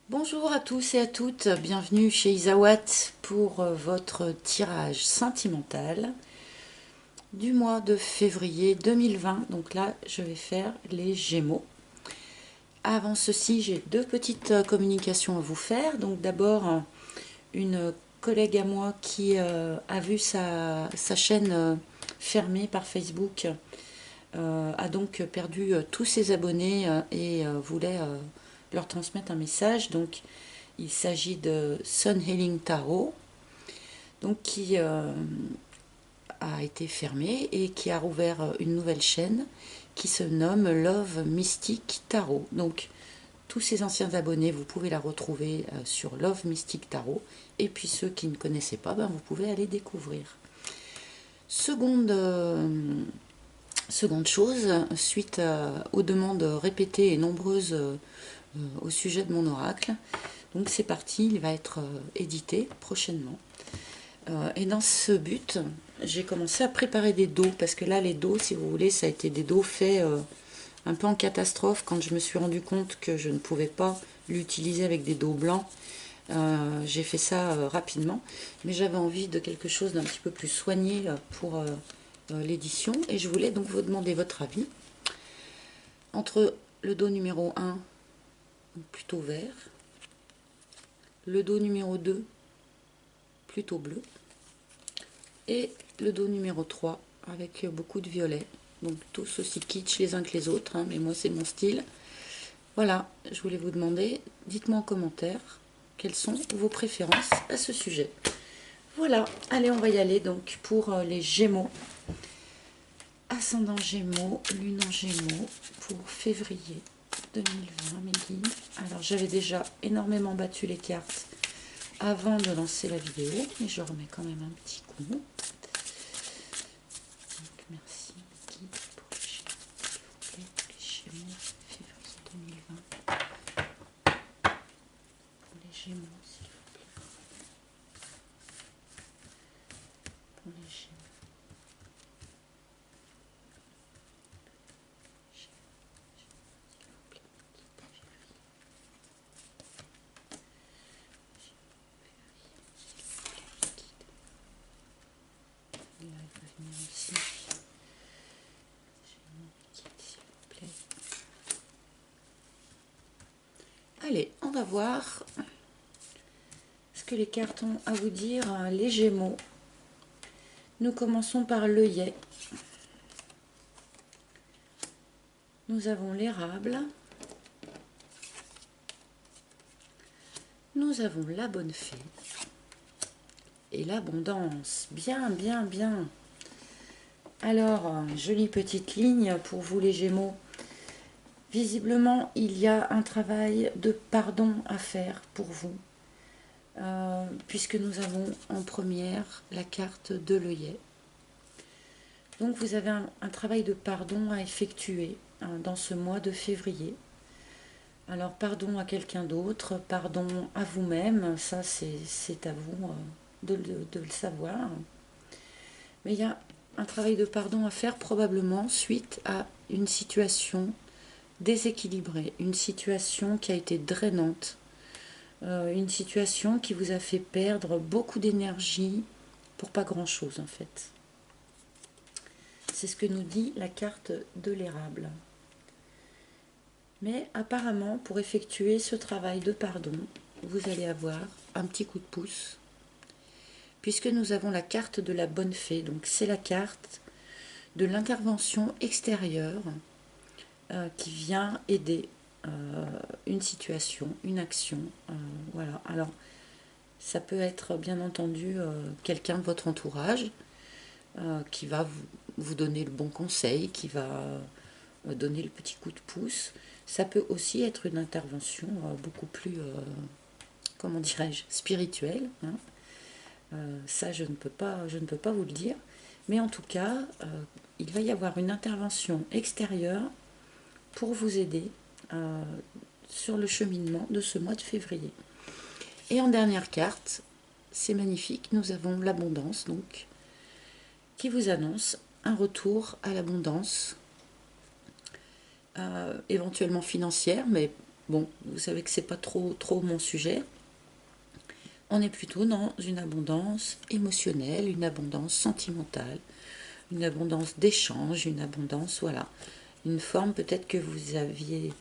Bonjour à tous et à toutes, bienvenue chez Isawat pour votre tirage sentimental du mois de février 2020. Donc là, je vais faire les Gémeaux. Avant ceci, j'ai deux petites communications à vous faire. Donc d'abord, une collègue à moi qui a vu sa chaîne fermée par Facebook a donc perdu tous ses abonnés et voulait leur transmettre un message. Donc il s'agit de Sun Healing Tarot, donc qui a été fermé et qui a rouvert une nouvelle chaîne qui se nomme Love Mystic Tarot. Donc tous ces anciens abonnés, vous pouvez la retrouver sur Love Mystic Tarot. Et puis ceux qui ne connaissaient pas, ben, vous pouvez aller découvrir. Seconde, seconde chose, suite aux demandes répétées et nombreuses au sujet de mon oracle, donc c'est parti, il va être édité prochainement. Et dans ce but, j'ai commencé à préparer des dos, parce que là, les dos, si vous voulez, ça a été des dos faits un peu en catastrophe quand je me suis rendu compte que je ne pouvais pas l'utiliser avec des dos blancs. J'ai fait ça rapidement, mais j'avais envie de quelque chose d'un petit peu plus soigné pour l'édition, et je voulais donc vous demander votre avis entre le dos numéro 1, plutôt vert, le dos numéro 2, plutôt bleu, et le dos numéro 3 avec beaucoup de violet. Donc tous aussi kitsch les uns que les autres, hein, mais moi c'est mon style. Voilà, je voulais vous demander, dites-moi en commentaire quelles sont vos préférences à ce sujet. Voilà, allez on va y aller donc pour les Gémeaux. Ascendant Gémeaux, Lune en Gémeaux pour février 2020, mes guides. Alors j'avais déjà énormément battu les cartes avant de lancer la vidéo, mais je remets quand même un petit coup. Donc, merci guide pour les Gémeaux, février 2020. Pour les Gémeaux, s'il vous plaît. Pour les Gémeaux. Là, il va venir aussi. S'il vous plaît. Allez, on va voir ce que les cartes ont à vous dire. Les Gémeaux. Nous commençons par l'œillet. Nous avons l'érable. Nous avons la bonne fée. Et l'abondance. Bien, bien, bien. Alors, jolie petite ligne pour vous les Gémeaux. Visiblement, il y a un travail de pardon à faire pour vous. Puisque nous avons en première la carte de l'œillet. Donc vous avez un travail de pardon à effectuer hein, dans ce mois de février. Alors pardon à quelqu'un d'autre, pardon à vous-même, ça c'est à vous de le savoir. Mais il y a un travail de pardon à faire probablement suite à une situation déséquilibrée, une situation qui a été drainante, une situation qui vous a fait perdre beaucoup d'énergie pour pas grand-chose en fait. C'est ce que nous dit la carte de l'érable. Mais apparemment, pour effectuer ce travail de pardon, vous allez avoir un petit coup de pouce, puisque nous avons la carte de la bonne fée. Donc c'est la carte de l'intervention extérieure qui vient aider une situation, une action. Voilà. Alors, ça peut être bien entendu quelqu'un de votre entourage qui va vous donner le bon conseil, qui va donner le petit coup de pouce. Ça peut aussi être une intervention beaucoup plus, comment dirais-je, spirituelle. Hein. Ça, je ne peux pas vous le dire. Mais en tout cas, il va y avoir une intervention extérieure pour vous aider sur le cheminement de ce mois de février. Et en dernière carte, c'est magnifique, nous avons l'abondance, donc, qui vous annonce un retour à l'abondance, éventuellement financière, mais Bon, vous savez que c'est pas trop mon sujet. On est plutôt dans une abondance émotionnelle, une abondance sentimentale, une abondance d'échange, une abondance, voilà. Une forme peut-être que vous aviez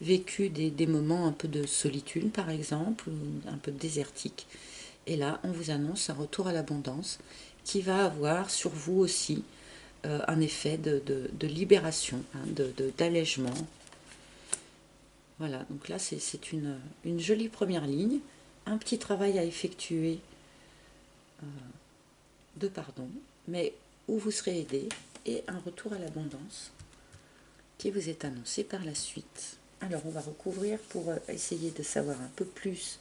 vécu des moments un peu de solitude par exemple, ou un peu désertique. Et là, on vous annonce un retour à l'abondance qui va avoir sur vous aussi un effet de libération, hein, d'allègement. Voilà, donc là c'est une jolie première ligne, un petit travail à effectuer de pardon, mais où vous serez aidé et un retour à l'abondance qui vous est annoncé par la suite. Alors on va recouvrir pour essayer de savoir un peu plus.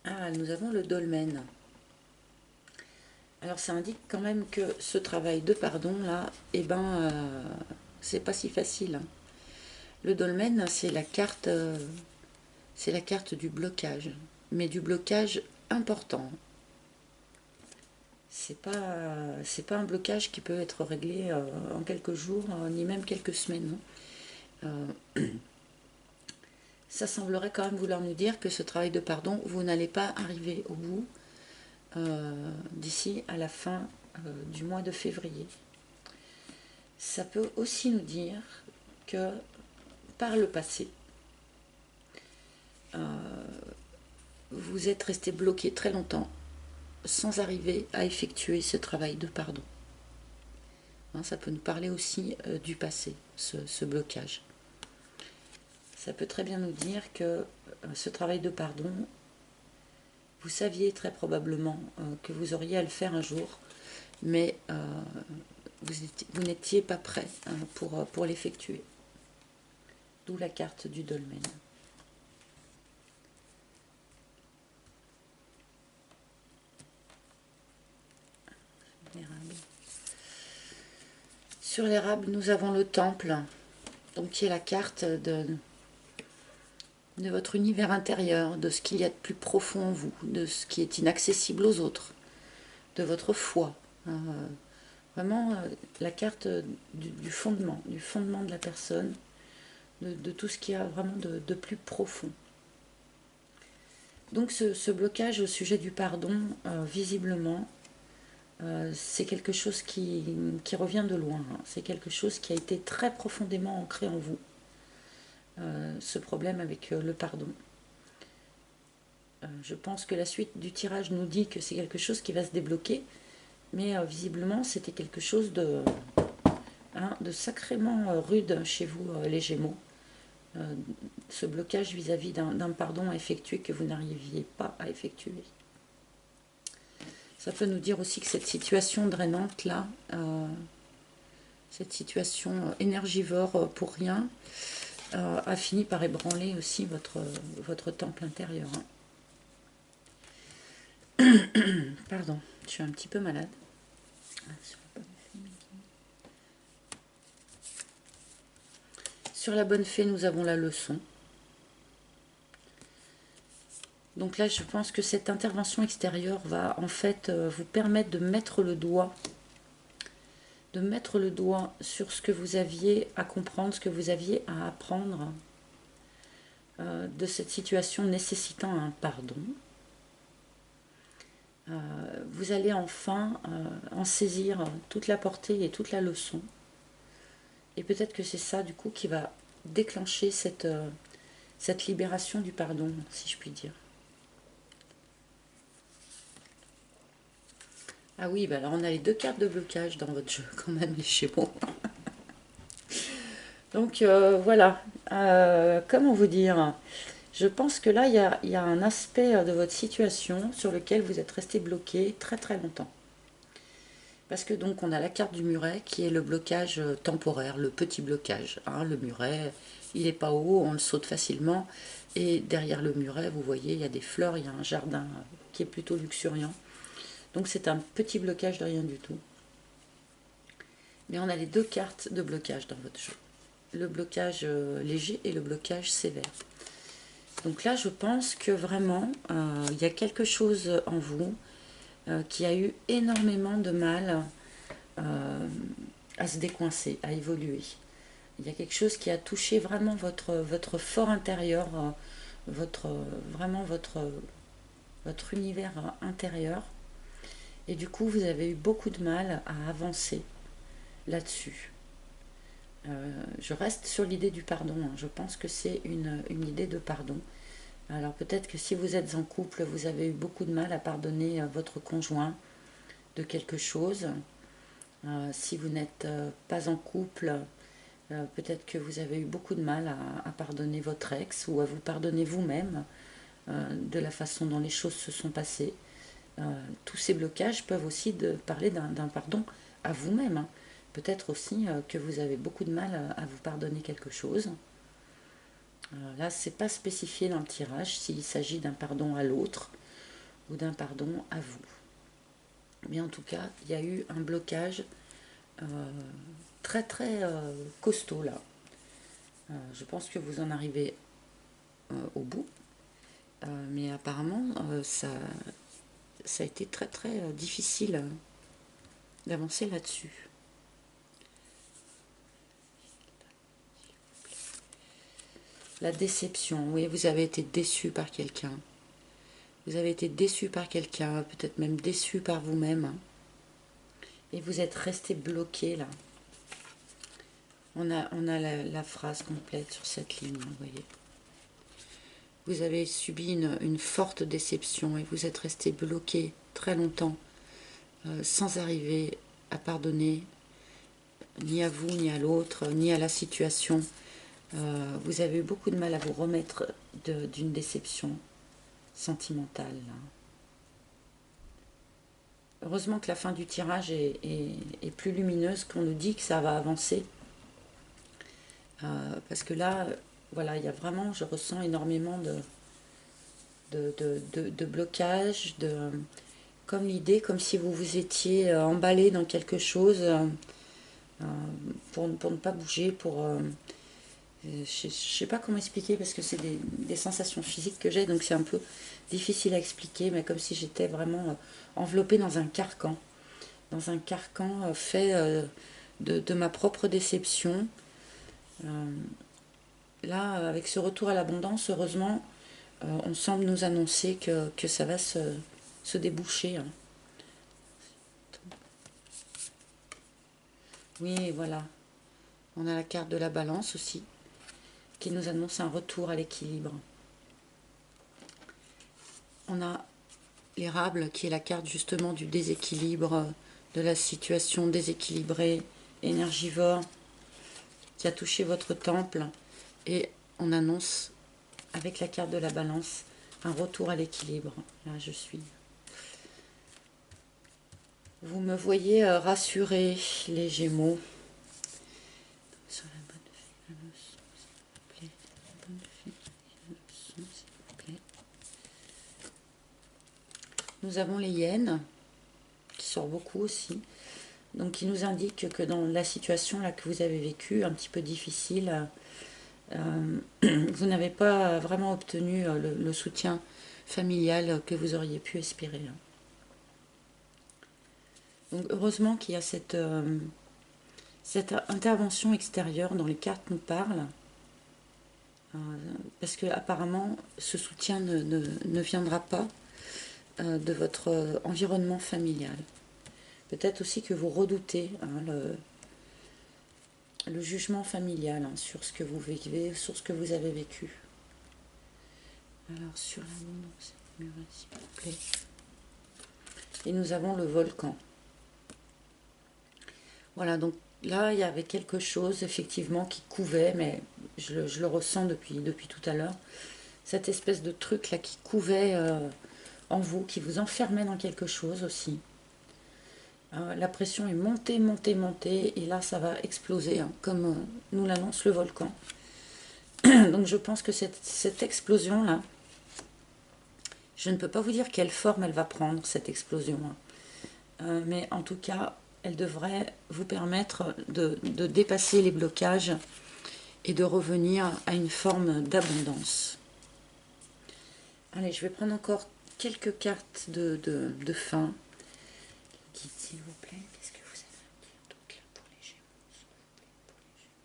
Ah, nous avons le dolmen. Alors ça indique quand même que ce travail de pardon là, eh ben, c'est pas si facile, hein. Le dolmen, c'est la carte du blocage, mais du blocage important. C'est pas un blocage qui peut être réglé en quelques jours, ni même quelques semaines, hein. Ça semblerait quand même vouloir nous dire que ce travail de pardon, vous n'allez pas arriver au bout d'ici à la fin du mois de février. Ça peut aussi nous dire que par le passé, vous êtes resté bloqué très longtemps sans arriver à effectuer ce travail de pardon. Hein, ça peut nous parler aussi du passé, ce blocage. Ça peut très bien nous dire que ce travail de pardon, vous saviez très probablement que vous auriez à le faire un jour, mais vous n'étiez pas prêt, hein, pour l'effectuer. D'où la carte du dolmen. Sur l'érable, nous avons le temple, donc qui est la carte de votre univers intérieur, de ce qu'il y a de plus profond en vous, de ce qui est inaccessible aux autres, de votre foi. Vraiment la carte du fondement de la personne, de tout ce qu'il y a vraiment de plus profond. Donc ce blocage au sujet du pardon, visiblement, c'est quelque chose qui revient de loin, hein. C'est quelque chose qui a été très profondément ancré en vous, ce problème avec le pardon. Je pense que la suite du tirage nous dit que c'est quelque chose qui va se débloquer, mais visiblement c'était quelque chose de sacrément rude chez vous, les Gémeaux. Ce blocage vis-à-vis d'un pardon à effectuer que vous n'arriviez pas à effectuer. Ça peut nous dire aussi que cette situation drainante là, cette situation énergivore pour rien, a fini par ébranler aussi votre temple intérieur, hein. Pardon, je suis un petit peu malade. Sur la bonne fée, nous avons la leçon. Donc là, je pense que cette intervention extérieure va en fait vous permettre de mettre le doigt sur ce que vous aviez à comprendre, ce que vous aviez à apprendre de cette situation nécessitant un pardon. Vous allez enfin en saisir toute la portée et toute la leçon. Et peut-être que c'est ça, du coup, qui va déclencher cette libération du pardon, si je puis dire. Ah oui, bah alors on a les deux cartes de blocage dans votre jeu, quand même, les Gémeaux. Donc voilà, comment vous dire ? Je pense que là, il y a un aspect de votre situation sur lequel vous êtes resté bloqué très très longtemps. Parce que donc on a la carte du muret qui est le blocage temporaire, le petit blocage, hein. Le muret, il n'est pas haut, on le saute facilement. Et derrière le muret, vous voyez, il y a des fleurs, il y a un jardin qui est plutôt luxuriant. Donc c'est un petit blocage de rien du tout. Mais on a les deux cartes de blocage dans votre jeu. Le blocage léger et le blocage sévère. Donc là, je pense que vraiment, il y a quelque chose en vous qui a eu énormément de mal à se décoincer, à évoluer. il y a quelque chose qui a touché vraiment votre fort intérieur, vraiment votre univers intérieur. Et du coup, vous avez eu beaucoup de mal à avancer là-dessus. Je reste sur l'idée du pardon, hein. Je pense que c'est une idée de pardon. Alors peut-être que si vous êtes en couple, vous avez eu beaucoup de mal à pardonner votre conjoint de quelque chose. Si vous n'êtes pas en couple, peut-être que vous avez eu beaucoup de mal à pardonner votre ex ou à vous pardonner vous-même de la façon dont les choses se sont passées. Tous ces blocages peuvent aussi parler d'un pardon à vous-même, hein. Peut-être aussi que vous avez beaucoup de mal à vous pardonner quelque chose. Là, c'est pas spécifié dans le tirage s'il s'agit d'un pardon à l'autre ou d'un pardon à vous. Mais en tout cas, il y a eu un blocage très très costaud là. Je pense que vous en arrivez au bout. Mais apparemment, ça a été très très difficile d'avancer là-dessus. La déception, oui, vous avez été déçu par quelqu'un. Vous avez été déçu par quelqu'un, peut-être même déçu par vous-même. Hein. Et vous êtes resté bloqué là. On a la phrase complète sur cette ligne, vous voyez. Vous avez subi une forte déception et vous êtes resté bloqué très longtemps sans arriver à pardonner ni à vous, ni à l'autre, ni à la situation. Vous avez eu beaucoup de mal à vous remettre d'une déception sentimentale. Là. Heureusement que la fin du tirage est plus lumineuse, qu'on nous dit que ça va avancer. Parce que là, voilà, il y a vraiment, je ressens énormément de blocage, comme l'idée, comme si vous vous étiez emballé dans quelque chose pour ne pas bouger, je ne sais pas comment expliquer parce que c'est des sensations physiques que j'ai, donc c'est un peu difficile à expliquer, mais comme si j'étais vraiment enveloppée dans un carcan fait de ma propre déception. Là, avec ce retour à l'abondance, heureusement, on semble nous annoncer que ça va se déboucher. Hein. Oui, voilà. On a la carte de la balance aussi, qui nous annonce un retour à l'équilibre. On a l'érable, qui est la carte justement du déséquilibre, de la situation déséquilibrée, énergivore, qui a touché votre temple. Et on annonce, avec la carte de la balance, un retour à l'équilibre. Là, je suis. Vous me voyez rassurés, les Gémeaux. Sur la bonne fée, la leçon, s'il vous plaît. La bonne fée, la leçon, s'il vous plaît. Nous avons les hyènes, qui sortent beaucoup aussi. Donc, qui nous indique que dans la situation là que vous avez vécue, un petit peu difficile, vous n'avez pas vraiment obtenu le soutien familial que vous auriez pu espérer. Donc heureusement qu'il y a cette intervention extérieure dont les cartes nous parlent, parce que apparemment ce soutien ne viendra pas de votre environnement familial. Peut-être aussi que vous redoutez le jugement familial sur ce que vous vivez, sur ce que vous avez vécu. Alors sur l'abondance, s'il vous plaît. Et nous avons le volcan. Voilà, donc là, il y avait quelque chose, effectivement, qui couvait, mais je le ressens depuis tout à l'heure. Cette espèce de truc là qui couvait en vous, qui vous enfermait dans quelque chose aussi. La pression est montée, montée, montée, et là, ça va exploser, hein, comme nous l'annonce le volcan. Donc je pense que cette explosion-là, je ne peux pas vous dire quelle forme elle va prendre, cette explosion. Hein. Mais en tout cas, elle devrait vous permettre de dépasser les blocages et de revenir à une forme d'abondance. Allez, je vais prendre encore quelques cartes de fin. Guide, s'il vous plaît, qu'est-ce que vous avez à me dire donc pour les Gémeaux, s'il vous plaît, pour les Gémeaux.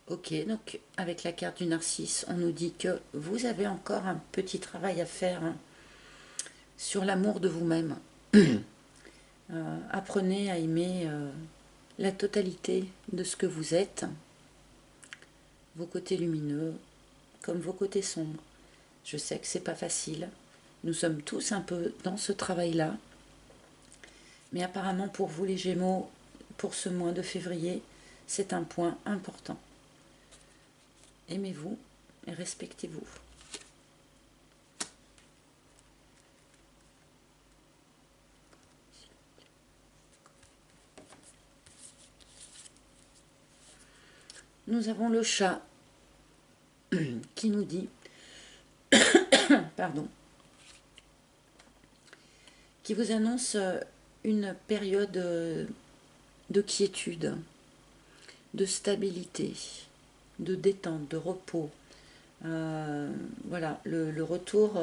Ok, donc avec la carte du narcisse, on nous dit que vous avez encore un petit travail à faire hein, sur l'amour de vous-même. Apprenez à aimer la totalité de ce que vous êtes, vos côtés lumineux comme vos côtés sombres. Je sais que c'est pas facile. Nous sommes tous un peu dans ce travail-là. Mais apparemment pour vous les Gémeaux, pour ce mois de février, c'est un point important. Aimez-vous et respectez-vous. Nous avons le chat qui nous dit, pardon, qui vous annonce une période de quiétude, de stabilité, de détente, de repos. Voilà, le retour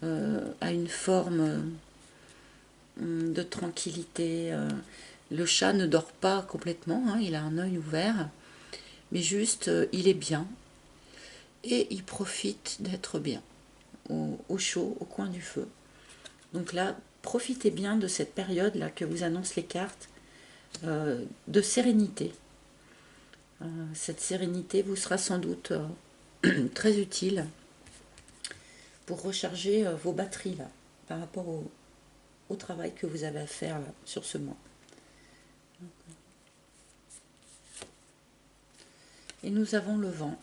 à une forme de tranquillité. Le chat ne dort pas complètement, hein, il a un œil ouvert, mais juste il est bien et il profite d'être bien, au chaud, au coin du feu. Donc là, profitez bien de cette période-là que vous annoncent les cartes, de sérénité. Cette sérénité vous sera sans doute très utile pour recharger vos batteries là, par rapport au travail que vous avez à faire là, sur ce mois. Et nous avons le vent,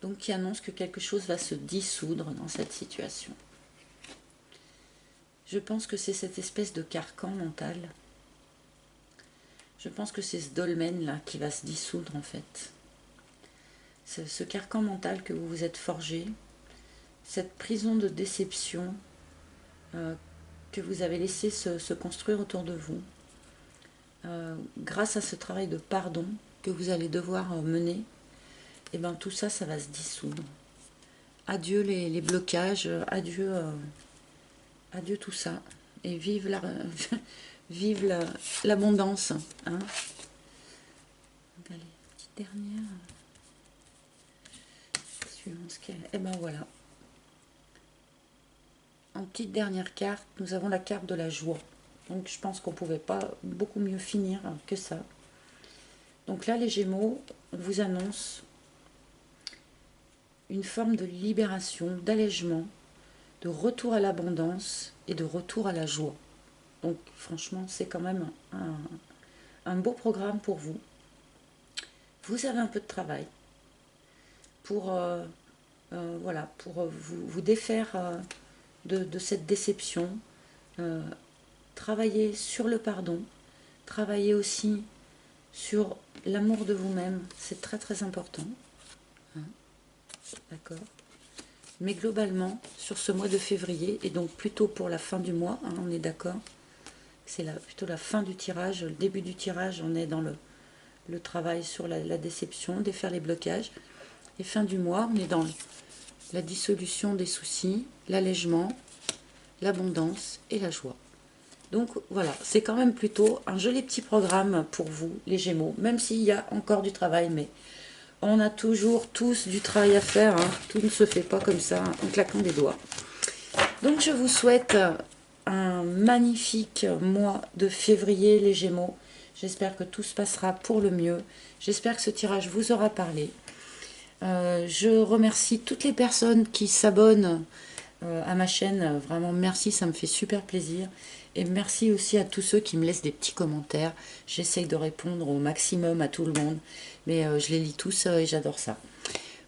donc qui annonce que quelque chose va se dissoudre dans cette situation. Je pense que c'est cette espèce de carcan mental. Je pense que c'est ce dolmen là qui va se dissoudre en fait. Ce carcan mental que vous vous êtes forgé, cette prison de déception que vous avez laissé se construire autour de vous, grâce à ce travail de pardon que vous allez devoir mener, et bien tout ça, ça va se dissoudre. Adieu les blocages, adieu, adieu tout ça, et vive la, vive l'abondance. Hein. Allez, petite dernière. Suivant ce qu'elle. Et ben voilà. En petite dernière carte, nous avons la carte de la joie. Donc je pense qu'on ne pouvait pas beaucoup mieux finir que ça. Donc là, les Gémeaux, on vous annonce une forme de libération, d'allègement, de retour à l'abondance et de retour à la joie. Donc franchement, c'est quand même un beau programme pour vous. Vous avez un peu de travail pour, voilà, pour vous défaire de cette déception. Travailler sur le pardon, travailler aussi sur l'amour de vous-même, c'est très très important. Hein, d'accord. Mais globalement, sur ce mois de février, et donc plutôt pour la fin du mois, hein, on est d'accord, c'est plutôt la fin du tirage, le début du tirage, on est dans le travail sur la déception, défaire les blocages. Et fin du mois, on est dans la dissolution des soucis, l'allègement, l'abondance et la joie. Donc voilà, c'est quand même plutôt un joli petit programme pour vous, les Gémeaux, même s'il y a encore du travail, mais on a toujours tous du travail à faire, hein. Tout ne se fait pas comme ça, en claquant des doigts. Donc je vous souhaite un magnifique mois de février, les Gémeaux. J'espère que tout se passera pour le mieux. J'espère que ce tirage vous aura parlé. Je remercie toutes les personnes qui s'abonnent à ma chaîne. Vraiment, merci, ça me fait super plaisir. Et merci aussi à tous ceux qui me laissent des petits commentaires. J'essaye de répondre au maximum à tout le monde. Mais je les lis tous et j'adore ça.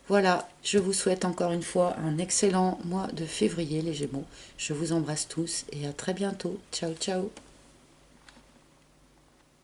Voilà, je vous souhaite encore une fois un excellent mois de février, les Gémeaux. Je vous embrasse tous et à très bientôt. Ciao, ciao.